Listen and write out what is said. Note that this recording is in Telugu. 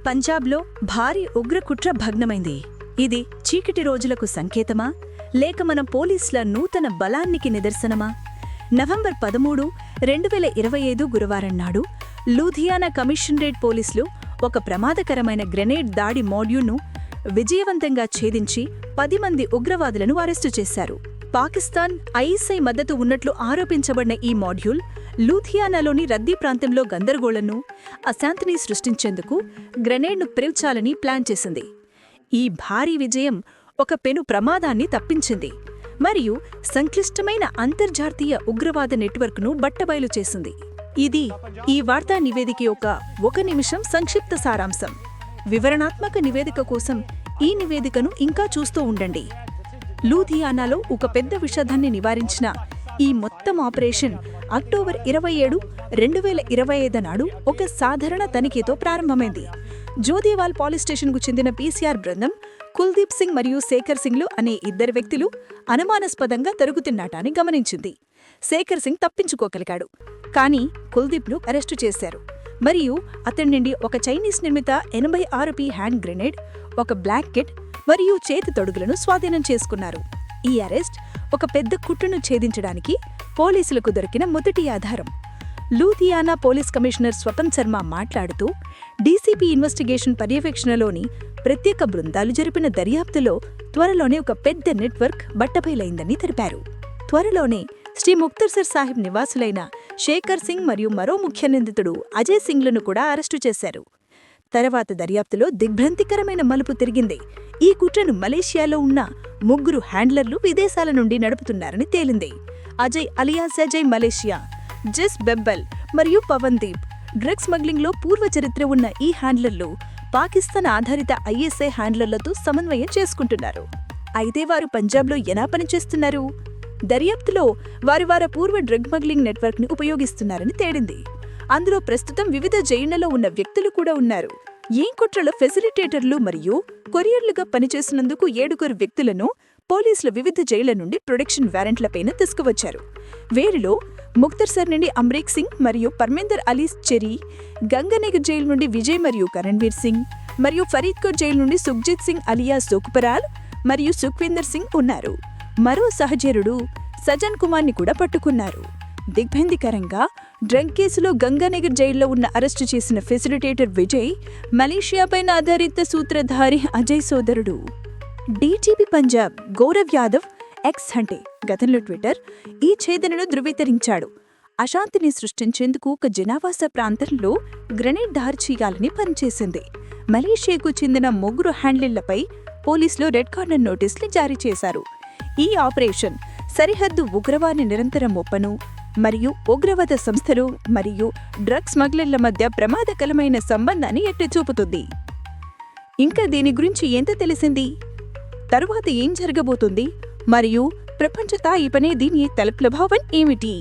పంజాబ్లో భారీ ఉగ్రకుట్ర భగ్నమైంది. ఇది చీకటి రోజులకు సంకేతమా, లేక మన పోలీసుల నూతన బలానికి నిదర్శనమా? నవంబర్ 13, 2025 గురువారం నాడు లూధియానా కమిషనరేట్ పోలీసులు ఒక ప్రమాదకరమైన గ్రెనేడ్ దాడి మాడ్యూల్ను విజయవంతంగా ఛేదించి 10 మంది ఉగ్రవాదులను అరెస్టు చేశారు. పాకిస్తాన్, ఐఎస్ఐ మద్దతు ఉన్నట్లు ఆరోపించబడిన ఈ మాడ్యూల్ లూథియానాలోని రద్దీ ప్రాంతంలో గందరగోళంను, అశాంతిని సృష్టించేందుకు గ్రెనేడ్ను పేల్చాలని ప్లాన్ చేసింది. ఈ భారీ విజయం ఒక పెను ప్రమాదాన్ని తప్పించింది మరియు సంక్లిష్టమైన అంతర్జాతీయ ఉగ్రవాద నెట్వర్క్ను బట్టబయలు చేసింది. ఇది ఈ వార్తా నివేదిక యొక్క 1 నిమిషం సంక్షిప్త సారాంశం. వివరణాత్మక నివేదిక కోసం ఈ నివేదికను ఇంకా చూస్తూ ఉండండి. లూథియానాలో ఒక పెద్ద విషాదాన్ని నివారించిన ఈ మొత్తం ఆపరేషన్ అక్టోబర్ 27, 2025 నాడు ఒక సాధారణ తనిఖీతో ప్రారంభమైంది. జోదేవాల్ పోలీస్ స్టేషన్కు చెందిన పీసీఆర్ బృందం కుల్దీప్ సింగ్ మరియు శేఖర్ సింగ్లు అనే 2 వ్యక్తులు అనుమానాస్పదంగా తరుగుతున్నటాన్ని గమనించింది. శేఖర్ సింగ్ తప్పించుకోగలిగాడు, కానీ కుల్దీప్ను అరెస్టు చేశారు మరియు అతడి నుండి ఒక చైనీస్ నిర్మిత 86 హ్యాండ్ గ్రెనేడ్, ఒక బ్లాంకెట్ మరియు చేతి తొడుగులను స్వాధీనం చేసుకున్నారు. ఈ అరెస్ట్ ఒక పెద్ద కుట్రను ఛేదించడానికి పోలీసులకు దొరికిన మొదటి ఆధారం. లూథియానా పోలీస్ కమిషనర్ స్వపన్ శర్మ మాట్లాడుతూ, డీసీపీ ఇన్వెస్టిగేషన్ పర్యవేక్షణలోని ప్రత్యేక బృందాలు జరిపిన దర్యాప్తులో త్వరలోనే ఒక పెద్ద నెట్వర్క్ బట్టబయలైందని తెలిపారు. త్వరలోనే శ్రీ ముక్తసర్ సాహిబ్ నివాసులైన శేఖర్ సింగ్ మరియు మరో ముఖ్య నిందితుడు అజయ్ సింగ్లను కూడా అరెస్టు చేశారు. తర్వాత దర్యాప్తులో దిగ్భ్రాంతికరమైన మలుపు తిరిగింది. ఈ కుట్రను మలేషియాలో ఉన్న 3 హ్యాండ్లర్లు విదేశాల నుండి నడుపుతున్నారని తేలింది. అజయ్ అలియాస్ అజయ్ మలేషియా, జెస్ బెబ్బల్ మరియు పవన్దీప్. డ్రగ్ స్మగ్లింగ్లో పూర్వ చరిత్ర ఉన్న ఈ హ్యాండ్లర్లు పాకిస్తాన్ ఆధారిత ఐఎస్ఐ హ్యాండ్లర్లతో సమన్వయం చేసుకుంటున్నారు. అయితే వారు పంజాబ్లో ఎలా పనిచేస్తున్నారు? దర్యాప్తులో వారి పూర్వ డ్రగ్ స్మగ్లింగ్ నెట్వర్క్ని ఉపయోగిస్తున్నారని తేలింది. అందులో ప్రస్తుతం వివిధ జైళ్లలో ఉన్న వ్యక్తులు కూడా ఉన్నారు. ఈ కుట్రలో ఫెసిలిటేటర్లు మరియు కొరియర్లుగా పనిచేసినందుకు 7 వ్యక్తులను పోలీసులు వివిధ జైళ్ల నుండి ప్రొడక్షన్ వారెంట్లపైన తీసుకువచ్చారు. వీరిలో ముక్తసర్ నుండి అమ్రీక్ సింగ్ మరియు పర్మేందర్ అలీ చెరీ, గంగనగర్ జైలు నుండి విజయ్ మరియు కరణ్వీర్ సింగ్, మరియు ఫరీద్కోట్ జైలు నుండి సుఖ్జిత్ సింగ్ అలియా సుఖ్పరాల్ మరియు సుఖ్వీందర్ సింగ్ ఉన్నారు. మరో సహచరుడు సజన్ కుమార్ని కూడా పట్టుకున్నారు. దిగ్భ్రాంతికరంగా డ్రగ్ కేసులో గంగానగర్ జైల్లో ఉన్న అరెస్టు చేసిన ఫెసిలిటేటర్ విజయ్, మలేషియాపైన ఆధారిత సూత్రధారి అజయ్ సోదరుడు. డీజీపీ పంజాబ్ గౌరవ్ యాదవ్ ఎక్స్ అంటే గతంలో ట్విట్టర్ ఈ ఛేదనను ధృవీకరించాడు. అశాంతిని సృష్టించేందుకు ఒక జనావాస ప్రాంతంలో గ్రెనేడ్ దాడి చేయాలని పనిచేసింది. మలేషియాకు చెందిన 3 హ్యాండ్లర్లపై పోలీసులు రెడ్ కార్నర్ నోటీసులు జారీ చేశారు. ఈ ఆపరేషన్ సరిహద్దు ఉగ్రవాద నిరంతర ముప్పను మరియు ఉగ్రవాద సంస్థలు మరియు డ్రగ్ స్మగ్లర్ల మధ్య ప్రమాదకరమైన సంబంధాన్ని ఎత్తి చూపుతుంది. ఇంకా దీని గురించి ఎంత తెలిసింది? తరువాత ఏం జరగబోతుంది మరియు ప్రపంచ స్థాయిపై దీని తల ప్రభావం ఏమిటి?